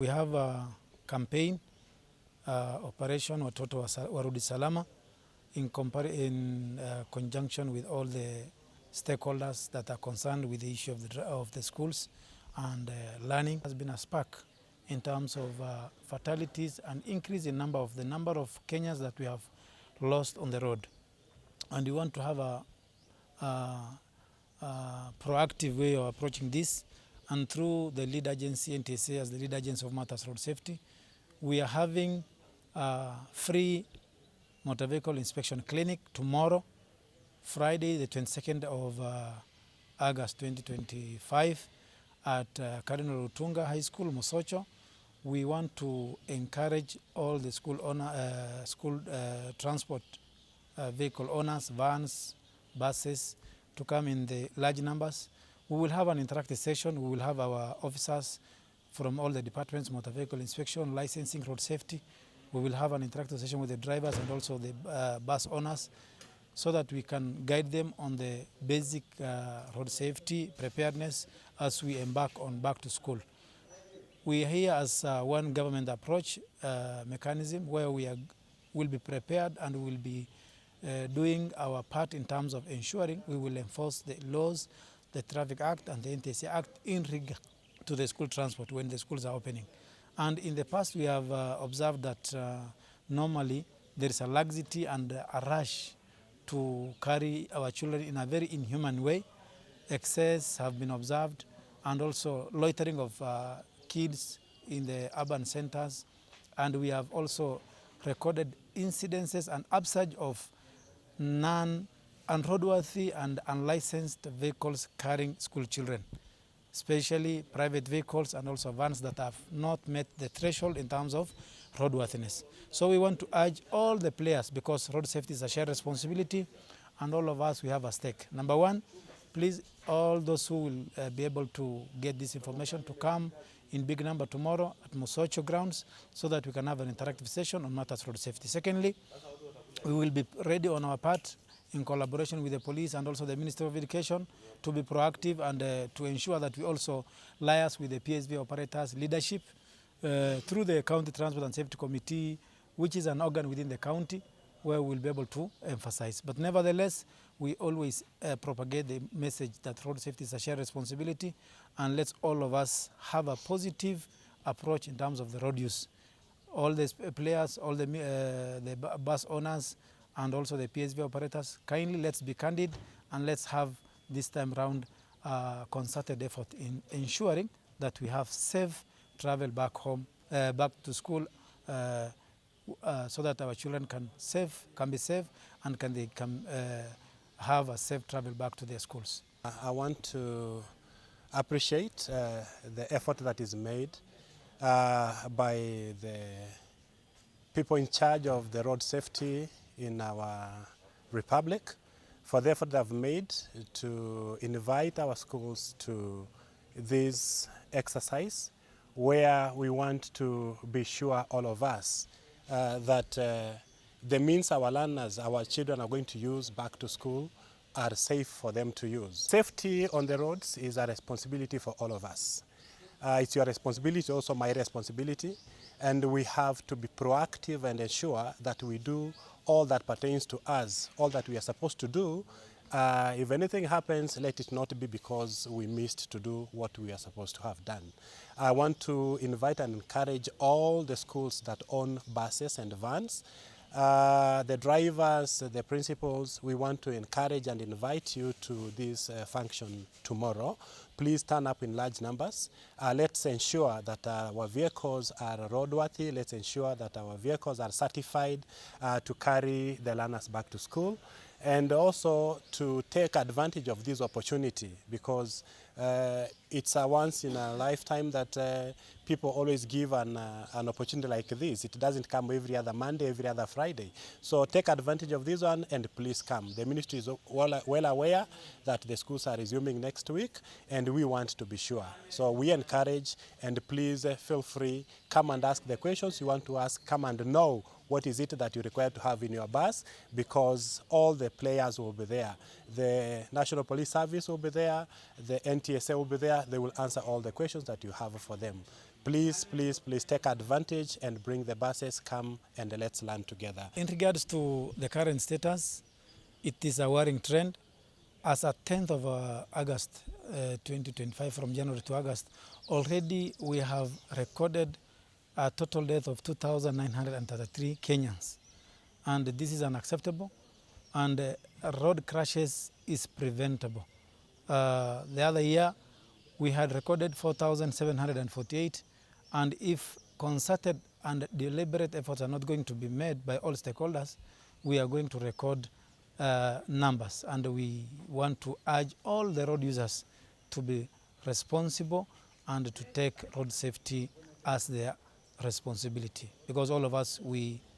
We have a campaign, Operation Watoto Warudi Salama, in conjunction with all the stakeholders that are concerned with the issue of the schools and learning. Has been a spark in terms of fatalities and increase in number of Kenyans that we have lost on the road. And we want to have a proactive way of approaching this, and through the lead agency, NTSA as the lead agency of matters road safety, we are having a free motor vehicle inspection clinic tomorrow, Friday the 22nd of August 2025 at Cardinal Rutunga High School, Mosocho. We want to encourage all the school transport vehicle owners, vans, buses, to come in the large numbers. We will have an interactive session. We will have our officers from all the departments, motor vehicle inspection, licensing, road safety. We will have an interactive session with the drivers and also the bus owners, so that we can guide them on the basic road safety preparedness as we embark on back to school. We are here as one government approach mechanism where we will be prepared and we will be doing our part in terms of ensuring we will enforce the laws, the Traffic Act and the NTSA Act in regard to the school transport when the schools are opening. And in the past we have observed that normally there is a laxity and a rush to carry our children in a very inhuman way. Excess have been observed, and also loitering of kids in the urban centers. And we have also recorded incidences and upsurge of unroadworthy and unlicensed vehicles carrying school children, especially private vehicles and also vans that have not met the threshold in terms of roadworthiness. So we want to urge all the players, because road safety is a shared responsibility and all of us, we have a stake. Number one, please, all those who will be able to get this information to come in big number tomorrow at Mosocho grounds, so that we can have an interactive session on matters road safety. Secondly, we will be ready on our part in collaboration with the police and also the Ministry of Education to be proactive and to ensure that we also liaise with the PSV operators leadership through the County Transport and Safety Committee, which is an organ within the county where we'll be able to emphasize. But nevertheless, we always propagate the message that road safety is a shared responsibility, and let's all of us have a positive approach in terms of the road use. All the players, all the bus owners and also the PSV operators, kindly let's be candid and let's have this time round concerted effort in ensuring that we have safe travel back home, back to school, so that our children can be safe and can have a safe travel back to their schools. I want to appreciate the effort that is made by the people in charge of the road safety in our republic, for the effort they have made to invite our schools to this exercise, where we want to be sure, all of us, that the means our learners, our children are going to use back to school are safe for them to use. Safety on the roads is a responsibility for all of us. It's your responsibility, also my responsibility, and we have to be proactive and ensure that we do all that pertains to us, all that we are supposed to do. If anything happens, let it not be because we missed to do what we are supposed to have done. I want to invite and encourage all the schools that own buses and vans, the drivers, the principals. We want to encourage and invite you to this function tomorrow. Please turn up in large numbers. Let's ensure that our vehicles are roadworthy. Let's ensure that our vehicles are certified to carry the learners back to school, and also to take advantage of this opportunity, because it's a once in a lifetime that people always give an opportunity like this. It doesn't come every other Monday, every other Friday. So take advantage of this one and please come. The ministry is well aware that the schools are resuming next week, and we want to be sure. So we encourage, and please feel free, come and ask the questions you want to ask, come and know what is it that you require to have in your bus, because all the players will be there. The National Police Service will be there, the NTSA will be there. They will answer all the questions that you have for them. please, please, please take advantage and bring the buses, come and let's learn together. In regards to the current status, it is a worrying trend. As at 10th of August 2025, from January to August, already we have recorded a total death of 2,933 Kenyans. And this is unacceptable, and road crashes is preventable. The other year, we had recorded 4,748, and if concerted and deliberate efforts are not going to be made by all stakeholders, we are going to record numbers, and we want to urge all the road users to be responsible and to take road safety as their responsibility, because all of us, we